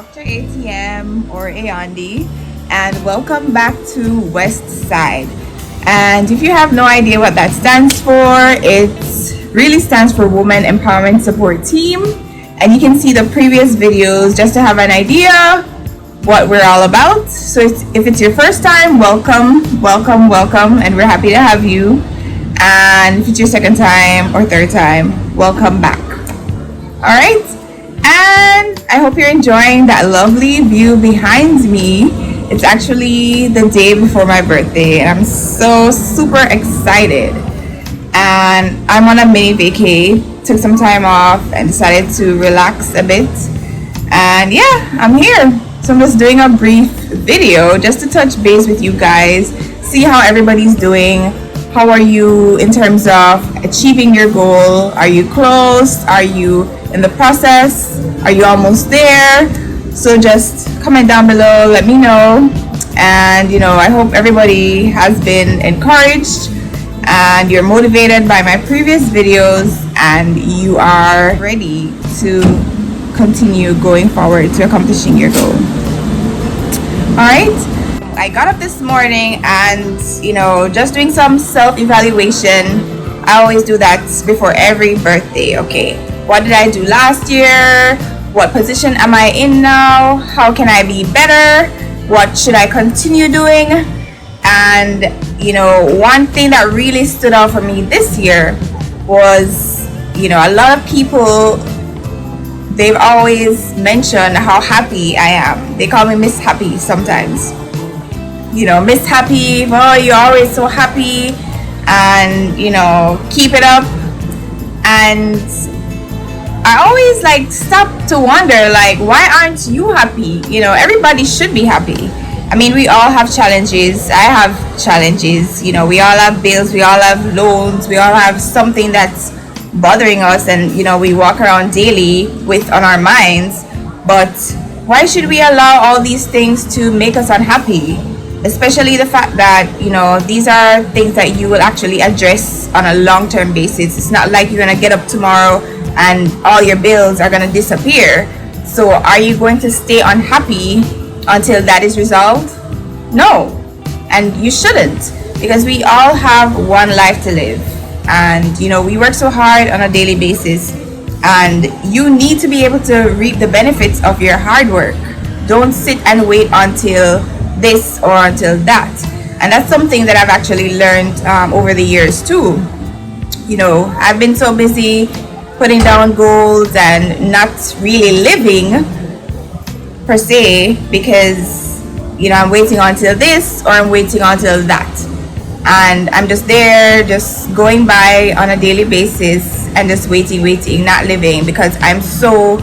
Dr. ATM or Ayandi, and welcome back to West Side. And if you have no idea what that stands for, it really stands for Women Empowerment Support Team. And you can see the previous videos just to have an idea what we're all about. So if it's your first time, welcome, and we're happy to have you. And if it's your second time or third time, welcome back. All right, and I hope you're enjoying that lovely view behind me. It's actually the day before my birthday, and I'm so super excited. And I'm on a mini vacay, took some time off and decided to relax a bit. And yeah, I'm here. So I'm just doing a brief video just to touch base with you guys, see how everybody's doing. How are you in terms of achieving your goal? Are you close? Are you in the process? Are you almost there? So just comment down below, let me know. And I hope everybody has been encouraged and you're motivated by my previous videos and you are ready to continue going forward to accomplishing your goal. All right, I got up this morning and just doing some self-evaluation. I always do that before every birthday. Okay, what did I do last year? What position am I in now? How can I be better? What should I continue doing? And one thing that really stood out for me this year was a lot of people, they've always mentioned how happy I am. They call me Miss Happy sometimes. Miss Happy, oh, you're always so happy, and keep it up. And I always stop to wonder, why aren't you happy? Everybody should be happy. I mean, we all have challenges. I have challenges. We all have bills, we all have loans, we all have something that's bothering us, and we walk around daily on our minds. But why should we allow all these things to make us unhappy? Especially the fact that these are things that you will actually address on a long-term basis. It's not like you're gonna get up tomorrow and all your bills are gonna disappear. So are you going to stay unhappy until that is resolved? No, and you shouldn't, because we all have one life to live. And we work so hard on a daily basis, and you need to be able to reap the benefits of your hard work. Don't sit and wait until this or until that. And that's something that I've actually learned over the years too. I've been so busy putting down goals and not really living per se, because I'm waiting until this or I'm waiting until that. And I'm just there, just going by on a daily basis and just waiting, not living, because I'm so,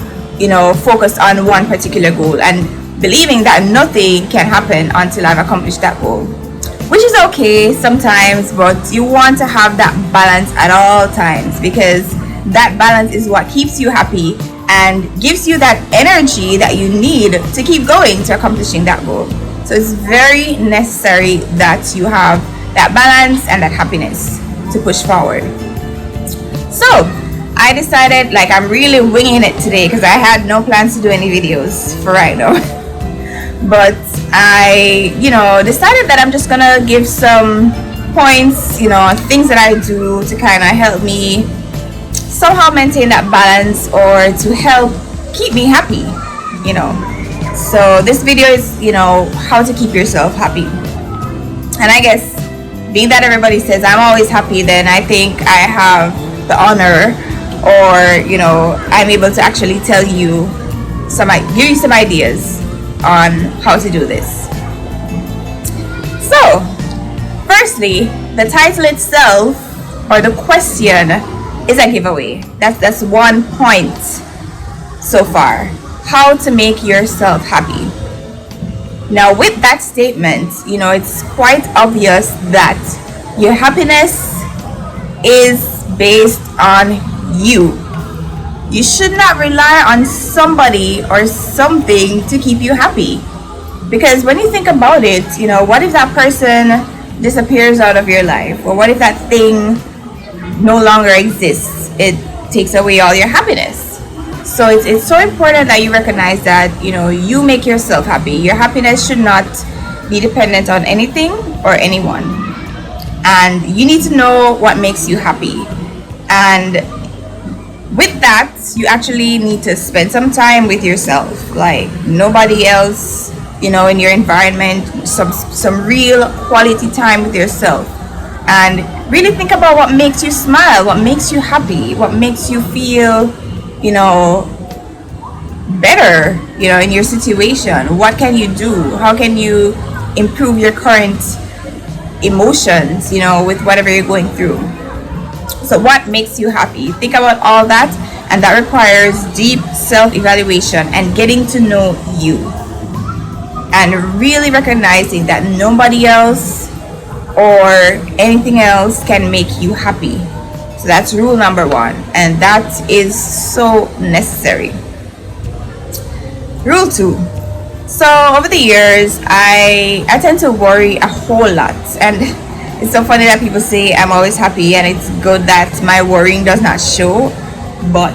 focused on one particular goal and believing that nothing can happen until I've accomplished that goal. Which is okay sometimes, but you want to have that balance at all times, because that balance is what keeps you happy and gives you that energy that you need to keep going to accomplishing that goal. So it's very necessary that you have that balance and that happiness to push forward. So I decided, I'm really winging it today because I had no plans to do any videos for right now. But I decided that I'm just gonna give some points, things that I do to kind of help me somehow maintain that balance or to help keep me happy. So this video is how to keep yourself happy. And I guess being that everybody says I'm always happy, then I think I have the honor, or I'm able to actually tell you give you some ideas on how to do this. So firstly, the title itself, or the question, is a giveaway. That's one point so far. How to make yourself happy. Now with that statement, it's quite obvious that your happiness is based on you. You should not rely on somebody or something to keep you happy. Because when you think about it, what if that person disappears out of your life? Or what if that thing no longer exists? It takes away all your happiness. So it's so important that you recognize that, you know, you make yourself happy. Your happiness should not be dependent on anything or anyone. And you need to know what makes you happy. And with that, you actually need to spend some time with yourself, like nobody else, you know, in your environment, some real quality time with yourself. And really think about what makes you smile, what makes you happy, what makes you feel, you know, better, you know, in your situation. What can you do? How can you improve your current emotions, you know, with whatever you're going through? So what makes you happy? Think about all that, and that requires deep self-evaluation and getting to know you, and really recognizing that nobody else or anything else can make you happy. So that's rule number one, and that is so necessary. Rule two. So over the years, I tend to worry a whole lot, and it's so funny that people say I'm always happy, and it's good that my worrying does not show, but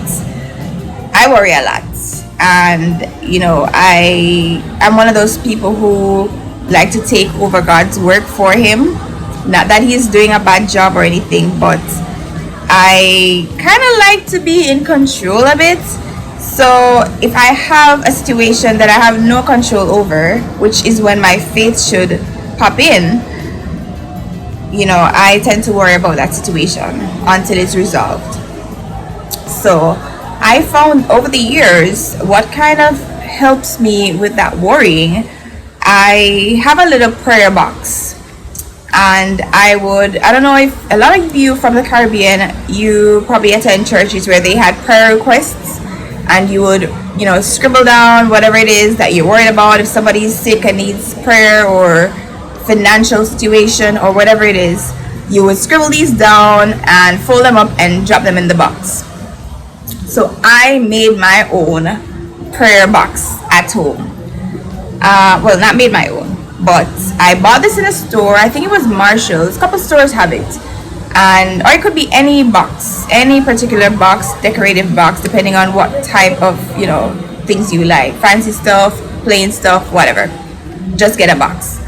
I worry a lot. And you know, I'm one of those people who like to take over God's work for him. Not that he's doing a bad job or anything, but I kind of like to be in control of it. So if I have a situation that I have no control over, which is when my faith should pop in, you know, I tend to worry about that situation until it's resolved. So I found over the years what kind of helps me with that worrying. I have a little prayer box, and I don't know if a lot of you from the Caribbean, you probably attend churches where they had prayer requests, and you would, you know, scribble down whatever it is that you're worried about. If somebody's sick and needs prayer, or financial situation, or whatever it is, you would scribble these down and fold them up and drop them in the box. So I made my own prayer box at home. Well, not made my own, but I bought this in a store. I think it was Marshall's. A couple stores have it. And or it could be any box, any particular box, decorative box, depending on what type of, you know, things you like. Fancy stuff, plain stuff, whatever. Just get a box.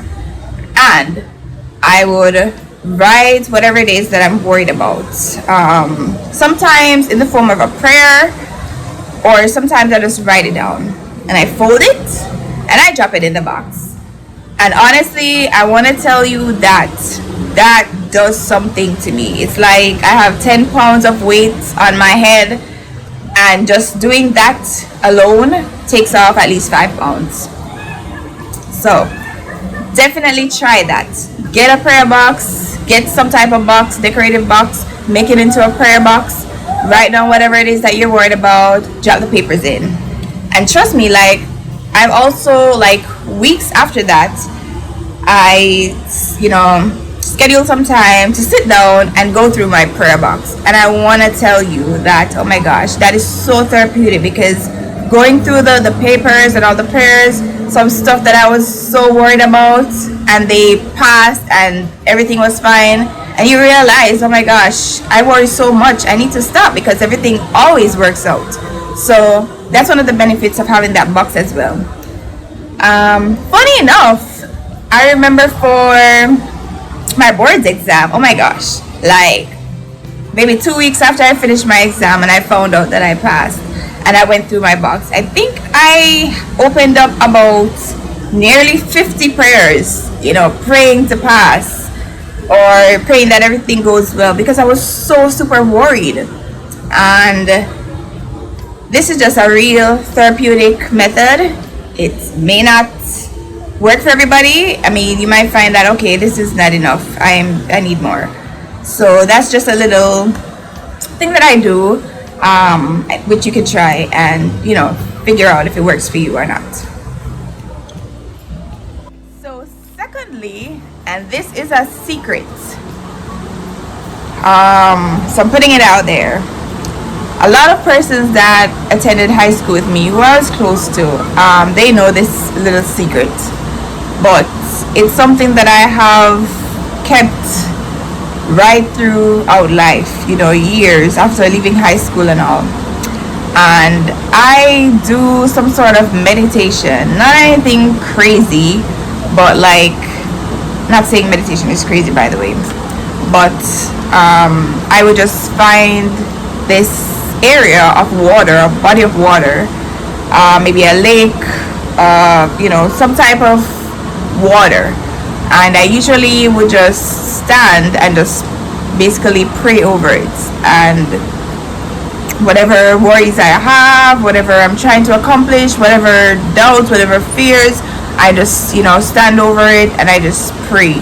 And I would write whatever it is that I'm worried about. Sometimes in the form of a prayer, or sometimes I just write it down and I fold it and I drop it in the box. And honestly, I want to tell you that that does something to me. It's like I have 10 pounds of weight on my head, and just doing that alone takes off at least 5 pounds. So definitely try that. Get a prayer box, get some type of box, decorative box, make it into a prayer box, write down whatever it is that you're worried about, drop the papers in. And trust me, like, I've also, like, weeks after that, I, you know, schedule some time to sit down and go through my prayer box. And I want to tell you that, oh my gosh, that is so therapeutic, because going through the papers and all the prayers, some stuff that I was so worried about, and they passed and everything was fine, and you realize, oh my gosh, I worry so much, I need to stop, because everything always works out. So that's one of the benefits of having that box as well. Funny enough, I remember for my boards exam, oh my gosh, like maybe 2 weeks after I finished my exam and I found out that I passed, and I went through my box, I think I opened up about nearly 50 prayers, you know, praying to pass or praying that everything goes well, because I was so super worried. And this is just a real therapeutic method. It may not work for everybody. I mean, you might find that, okay, this is not enough, I need more. So that's just a little thing that I do, which you can try and, you know, figure out if it works for you or not. So secondly, and this is a secret, so I'm putting it out there. A lot of persons that attended high school with me, who I was close to, they know this little secret, but it's something that I have kept right throughout life, you know, years after leaving high school and all. and I do some sort of meditation. Not anything crazy, but like, not saying meditation is crazy, by the way, but I would just find this area of water, a body of water, maybe a lake, some type of water, and I usually would just stand and just basically pray over it, and whatever worries I have, whatever I'm trying to accomplish, whatever doubts, whatever fears, I just, stand over it and I just pray.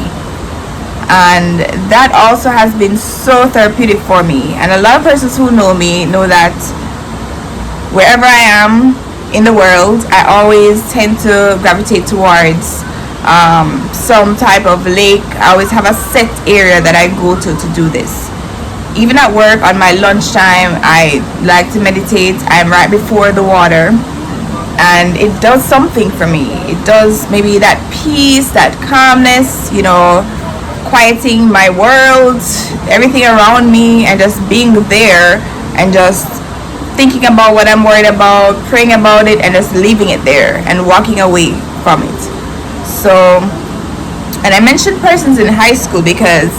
And that also has been so therapeutic for me. And a lot of persons who know me know that wherever I am in the world, I always tend to gravitate towards some type of lake. I always have a set area that I go to do this. Even at work on my lunchtime, I like to meditate. I'm right before the water, and it does something for me. It does maybe that peace, that calmness, quieting my world, everything around me, and just being there and just thinking about what I'm worried about, praying about it, and just leaving it there and walking away from it. So, and I mentioned persons in high school because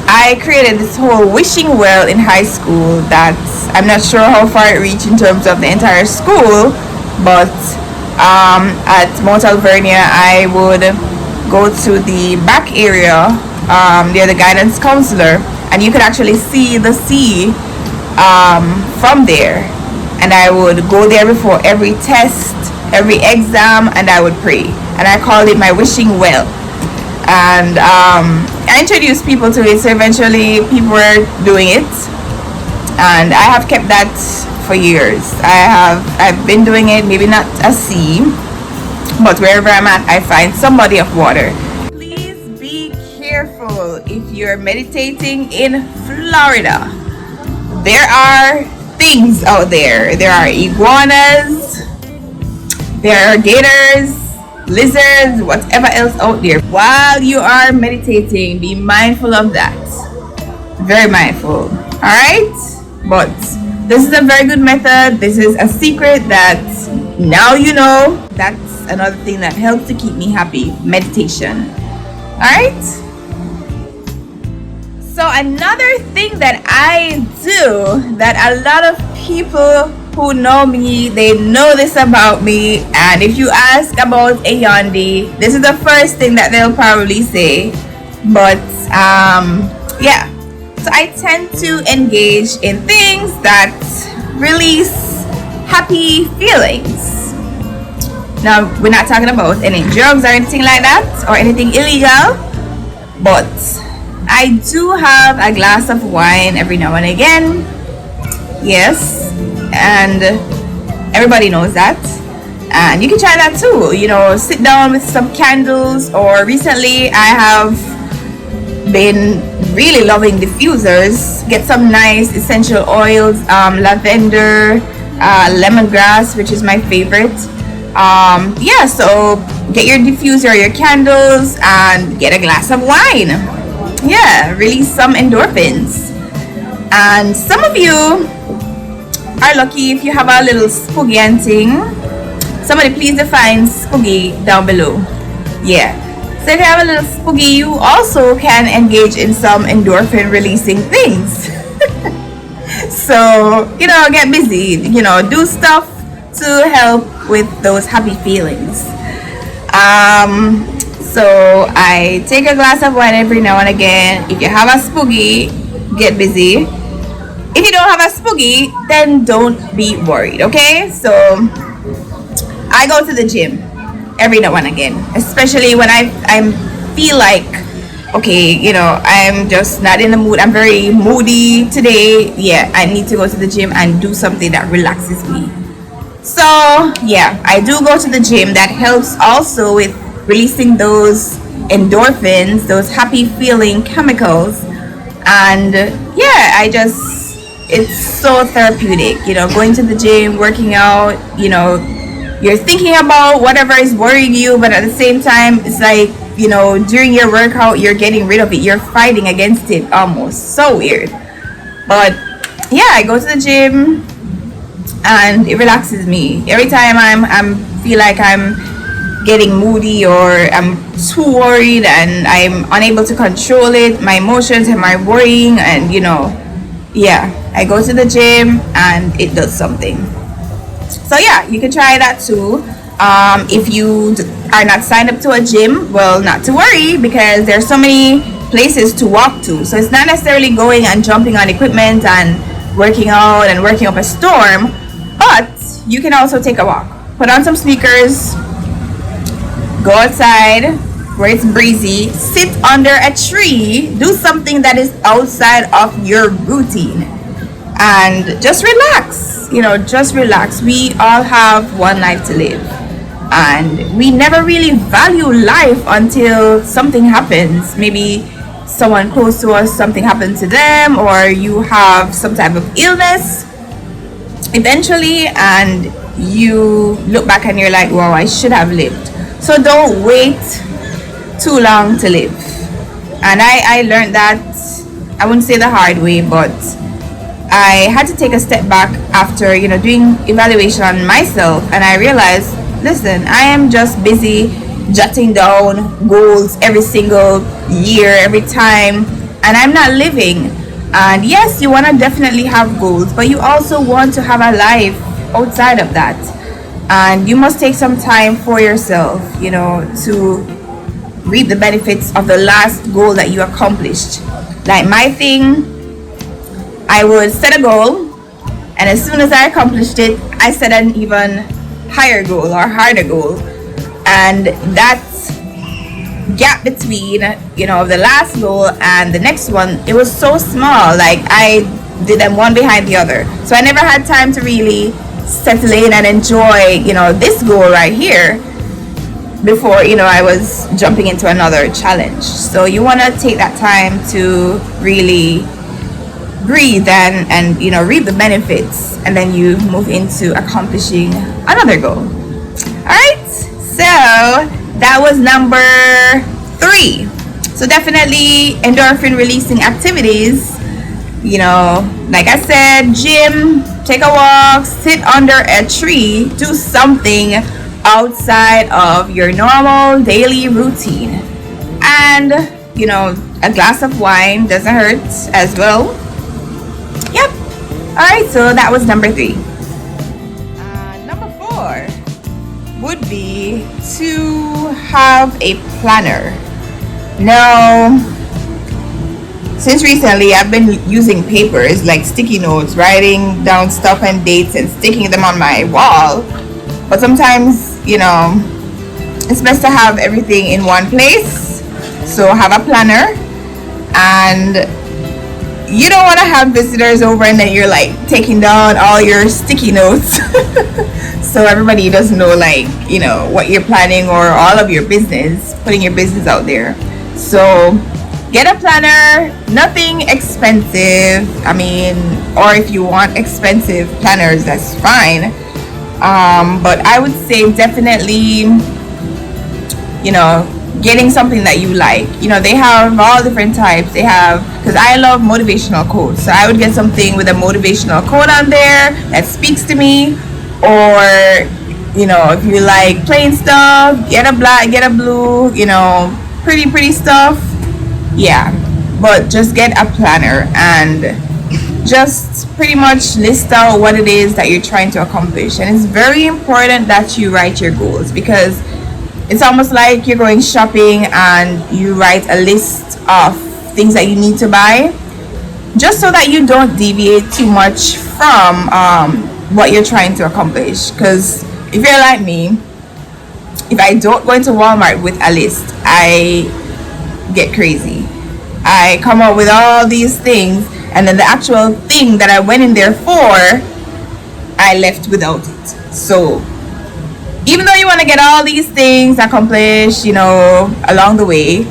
I created this whole wishing well in high school that I'm not sure how far it reached in terms of the entire school, but at Mount Alvernia, I would go to the back area near the guidance counselor, and you could actually see the sea from there. And I would go there before every test, every exam, and I would pray. And I called it my wishing well. And I introduced people to it, so eventually people were doing it, and I have kept that for years. I've been doing it, maybe not a sea, but wherever I'm at, I find some body of water. Please be careful if you're meditating in Florida. There are things out there. There are iguanas, there are gators, lizards, whatever else out there. While you are meditating, be mindful of that. Very mindful. Alright? But this is a very good method. This is a secret that now you know. That's another thing that helps to keep me happy. Meditation. Alright? So another thing that I do that a lot of people who know me, they know this about me, and if you ask about Ayandi, this is the first thing that they'll probably say. But yeah, so I tend to engage in things that release happy feelings. Now, we're not talking about any drugs or anything like that or anything illegal, but I do have a glass of wine every now and again. Yes, and everybody knows that, and you can try that too. Sit down with some candles, or recently I have been really loving diffusers. Get some nice essential oils, lavender, lemongrass, which is my favorite. Yeah, so get your diffuser, your candles, and get a glass of wine. Yeah, release some endorphins. And some of you are lucky if you have a little spooky and thing. Somebody please define spooky down below. Yeah, so if you have a little spooky, you also can engage in some endorphin releasing things. So get busy, do stuff to help with those happy feelings. So I take a glass of wine every now and again. If you have a spooky, get busy. If you don't have a spooky, then don't be worried, okay? So I go to the gym every now and again, especially when I feel like, okay, I'm just not in the mood. I'm very moody today. Yeah, I need to go to the gym and do something that relaxes me. So yeah, I do go to the gym. That helps also with releasing those endorphins, those happy feeling chemicals. And yeah, it's so therapeutic, going to the gym, working out, you're thinking about whatever is worrying you, but at the same time, it's like, during your workout, you're getting rid of it. You're fighting against it almost. So weird. But yeah, I go to the gym, and it relaxes me. Every time I'm feel like I'm getting moody or I'm too worried and I'm unable to control it, my emotions and my worrying, and yeah, I go to the gym and it does something. So yeah, you can try that too. If you are not signed up to a gym, well, not to worry, because there's so many places to walk to. So it's not necessarily going and jumping on equipment and working out and working up a storm, but you can also take a walk. Put on some sneakers, go outside where it's breezy, sit under a tree, do something that is outside of your routine, and just relax. Just relax. We all have one life to live, and we never really value life until something happens. Maybe someone close to us, something happened to them, or you have some type of illness eventually, and you look back and you're like, wow, I should have lived. So don't wait too long to live. And I learned that, I wouldn't say the hard way, but I had to take a step back after doing evaluation on myself, and I realized, listen, I am just busy jotting down goals every single year, every time, and I'm not living. And yes, you want to definitely have goals, but you also want to have a life outside of that, and you must take some time for yourself, to reap the benefits of the last goal that you accomplished. Like my thing, I would set a goal, and as soon as I accomplished it, I set an even higher goal or harder goal. And that gap between the last goal and the next one, it was so small. Like I did them one behind the other, so I never had time to really settle in and enjoy this goal right here before I was jumping into another challenge. So you want to take that time to really breathe and reap the benefits, and then you move into accomplishing another goal. All right, so that was number 3. So definitely endorphin releasing activities, like I said, gym, take a walk, sit under a tree, do something outside of your normal daily routine. And a glass of wine doesn't hurt as well. Yep. Alright, so that was number 3. Number 4 would be to have a planner. Now, since recently I've been using papers like sticky notes, writing down stuff and dates and sticking them on my wall. But sometimes, it's best to have everything in one place. So have a planner, and you don't want to have visitors over and then you're like taking down all your sticky notes. So everybody doesn't know what you're planning or all of your business, putting your business out there. So get a planner, nothing expensive. Or if you want expensive planners, that's fine. But I would say definitely, getting something that you like. They have all different types. They have, because I love motivational quotes, so I would get something with a motivational quote on there that speaks to me. Or if you like plain stuff, get a black, get a blue, pretty stuff. Yeah, but just get a planner and just pretty much list out what it is that you're trying to accomplish. And it's very important that you write your goals, because it's almost like you're going shopping and you write a list of things that you need to buy, just so that you don't deviate too much from what you're trying to accomplish. Because if you're like me, if I don't go into Walmart with a list, I get crazy. I come up with all these things, and then the actual thing that I went in there for, I left without it. So even though you want to get all these things accomplished, along the way,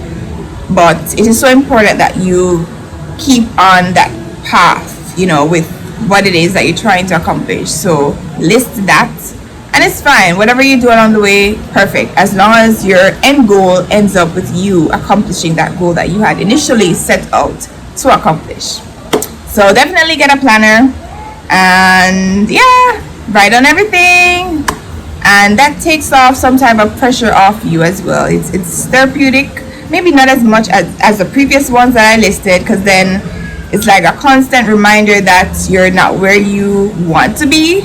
but it is so important that you keep on that path, with what it is that you're trying to accomplish. So list that, and it's fine. Whatever you do along the way, perfect, as long as your end goal ends up with you accomplishing that goal that you had initially set out to accomplish. So definitely get a planner, and yeah, write on everything, and that takes off some type of pressure off you as well. It's therapeutic, maybe not as much as the previous ones that I listed, because then it's like a constant reminder that you're not where you want to be.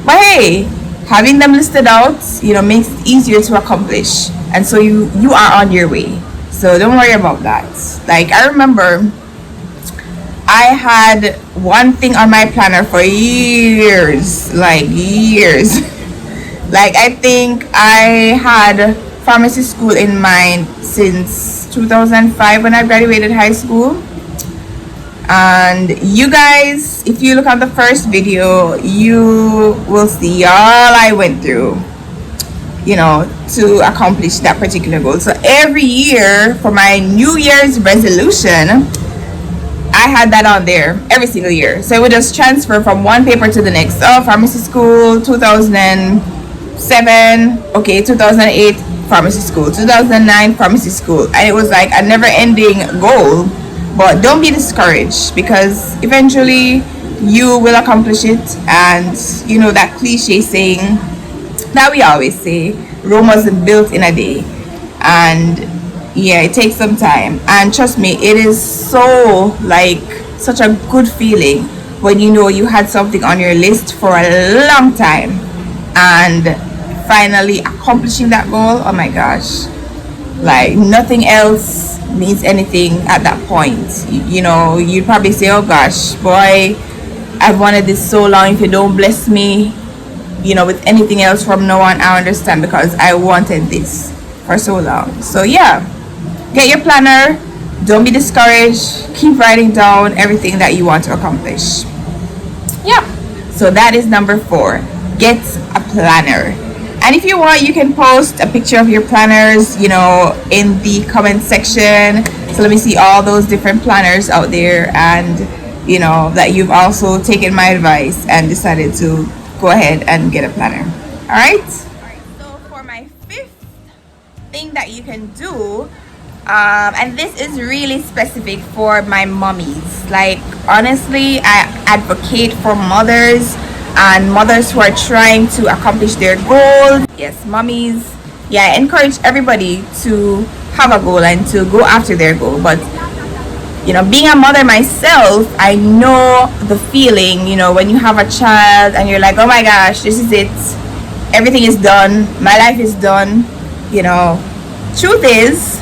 But hey, having them listed out, makes it easier to accomplish, and so you are on your way. So don't worry about that. Like, I remember I had one thing on my planner for years, like years. Like, I think I had pharmacy school in mind since 2005 when I graduated high school. And you guys, if you look at the first video, you will see all I went through, to accomplish that particular goal. So every year for my New Year's resolution, I had that on there every single year. So it would just transfer from one paper to the next. Oh, pharmacy school, 2007, okay, 2008, pharmacy school, 2009, pharmacy school. And it was like a never ending goal. But don't be discouraged, because eventually you will accomplish it. And that cliche saying that we always say, Rome wasn't built in a day. And yeah, it takes some time. And trust me, it is so, like, such a good feeling when you had something on your list for a long time and finally accomplishing that goal. Oh my gosh, like nothing else means anything at that point. You'd probably say, oh gosh, boy, I've wanted this so long. If you don't bless me with anything else from now on, I understand, because I wanted this for so long. So yeah, get your planner, don't be discouraged, keep writing down everything that you want to accomplish. Yeah, so that is number 4, get a planner. And if you want, you can post a picture of your planners, in the comment section. So let me see all those different planners out there, and that you've also taken my advice and decided to go ahead and get a planner. All right, so for my 5th thing that you can do, and this is really specific for my mommies. Like, honestly, I advocate for mothers and mothers who are trying to accomplish their goals. Yes, mommies. Yeah, I encourage everybody to have a goal and to go after their goal. But being a mother myself, I know the feeling, when you have a child and you're like, oh my gosh, this is it, everything is done, my life is done. Truth is,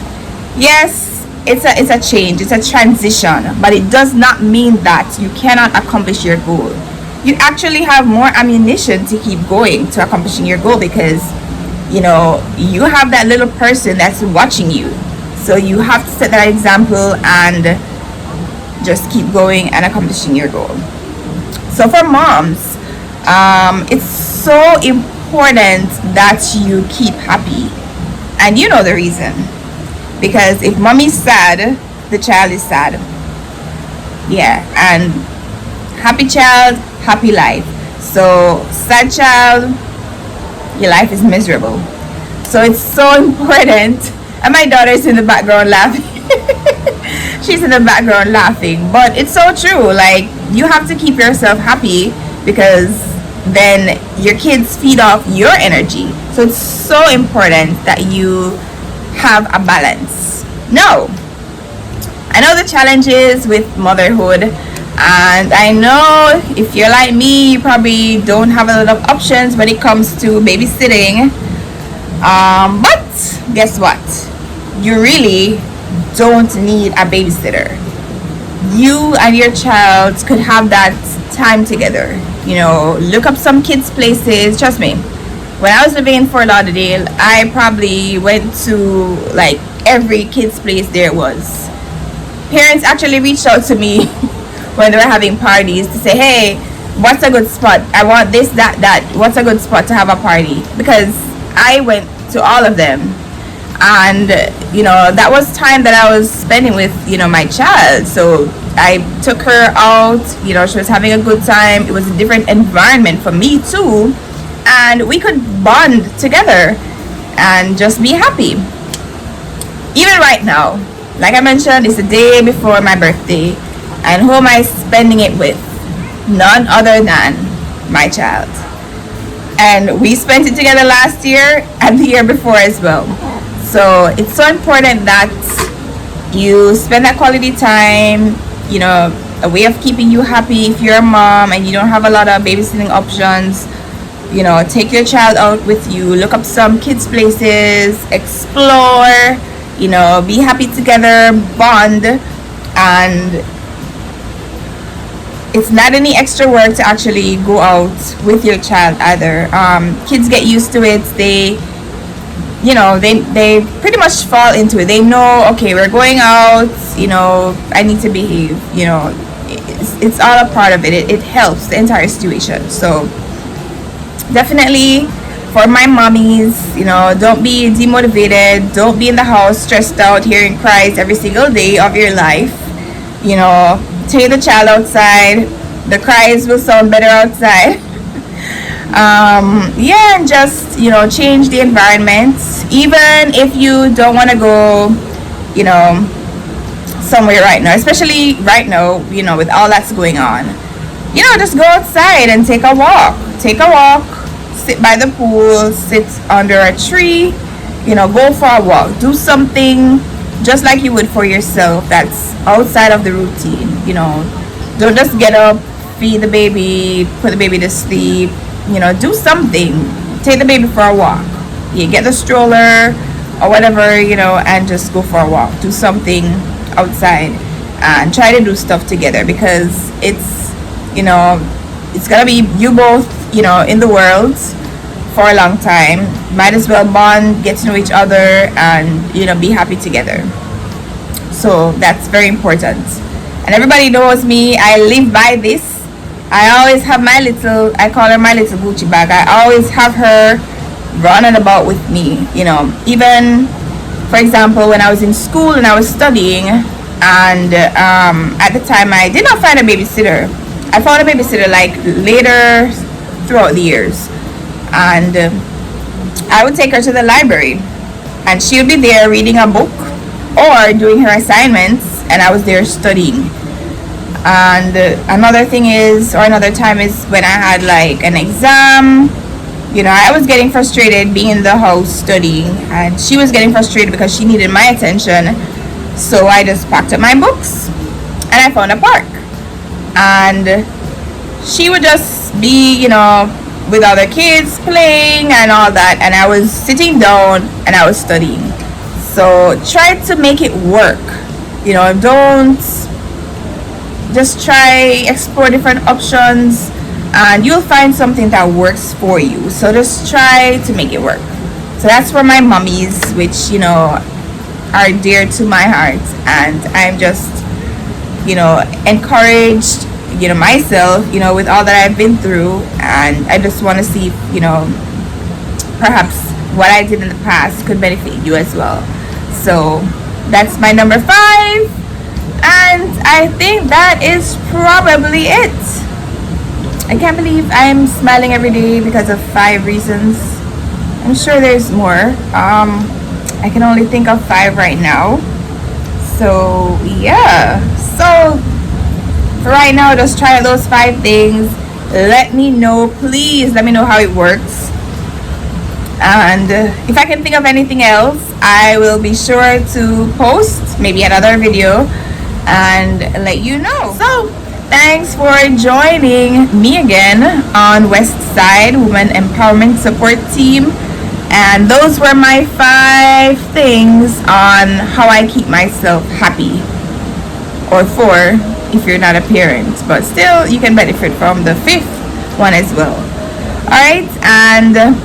yes, it's a change, it's a transition, but it does not mean that you cannot accomplish your goal. You actually have more ammunition to keep going to accomplishing your goal, because you have that little person that's watching you. So you have to set that example and just keep going and accomplishing your goal. So for moms, it's so important that you keep happy, and the reason, because if mommy's sad, the child is sad. Yeah, and happy child, happy life. So sad child, your life is miserable. So it's so important. And my daughter's in the background laughing. She's in the background laughing, but it's so true. Like, you have to keep yourself happy, because then your kids feed off your energy. So it's so important that you have a balance. No, I know the challenges with motherhood, and I know if you're like me, you probably don't have a lot of options when it comes to babysitting. But guess what? You really don't need a babysitter. You and your child could have that time together. Look up some kids' places. Trust me, when I was living in Fort Lauderdale, I probably went to like every kids' place there was. Parents actually reached out to me when they were having parties to say, hey, what's a good spot? I want this, that. What's a good spot to have a party? Because I went to all of them. And that was time that I was spending with my child. So I took her out, she was having a good time. It was a different environment for me too, and we could bond together and just be happy. Even right now, like I mentioned, it's the day before my birthday, and who am I spending it with? None other than my child. And we spent it together last year and the year before as well. So it's so important that you spend that quality time, a way of keeping you happy. If you're a mom and you don't have a lot of babysitting options, take your child out with you, look up some kids places, explore, be happy together, bond. And it's not any extra work to actually go out with your child either. Kids get used to it. They pretty much fall into it. They know, okay, we're going out, I need to behave. It's all a part of it. It helps the entire situation. So definitely for my mommies, don't be demotivated. Don't be in the house stressed out, hearing cries every single day of your life. Take the child outside. The cries will sound better outside. And just change the environment. Even if you don't want to go somewhere right now, especially right now, with all that's going on, just go outside and take a walk, sit by the pool, sit under a tree, go for a walk, do something just like you would for yourself that's outside of the routine. Don't just get up, feed the baby, put the baby to sleep. Do something. Take the baby for a walk. You get the stroller or whatever, and just go for a walk. Do something outside and try to do stuff together, because it's gonna be you both, in the world for a long time. Might as well bond, get to know each other, and be happy together. So that's very important. And everybody knows me, I live by this. I always have I call her my little Gucci bag. I always have her running about with me, even, for example, when I was in school and I was studying, and at the time I did not find a babysitter. I found a babysitter like later throughout the years, and I would take her to the library, and she would be there reading a book or doing her assignments, and I was there studying. And another time is when I had like an exam. I was getting frustrated being in the house studying, and she was getting frustrated because she needed my attention. So I just packed up my books and I found a park, and she would just be with other kids playing and all that, and I was sitting down and I was studying. So try to make it work. Don't just try explore different options, and you'll find something that works for you. So just try to make it work. So that's for my mummies, which are dear to my heart, and I'm just encouraged myself with all that I've been through, and I just want to see perhaps what I did in the past could benefit you as well. So that's my number 5. And I think that is probably it. I can't believe I'm smiling every day because of 5 reasons. I'm sure there's more. I can only think of 5 right now. So yeah. So for right now, just try those 5 things. Let me know, please. Let me know how it works. And if I can think of anything else, I will be sure to post maybe another video and let you know. So thanks for joining me again on West Side Women Empowerment Support Team. And those were my 5 things on how I keep myself happy, or 4 if you're not a parent, but still you can benefit from the 5th one as well. Alright, and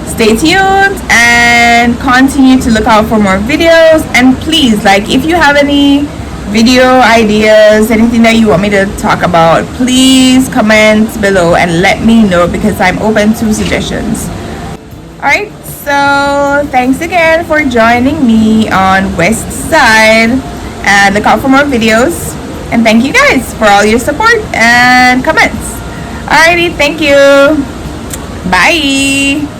stay tuned and continue to look out for more videos. And please, if you have any video ideas, anything that you want me to talk about, please comment below and let me know, because I'm open to suggestions. Alright, so thanks again for joining me on West Side, and look out for more videos. And thank you guys for all your support and comments. Alrighty, thank you. Bye.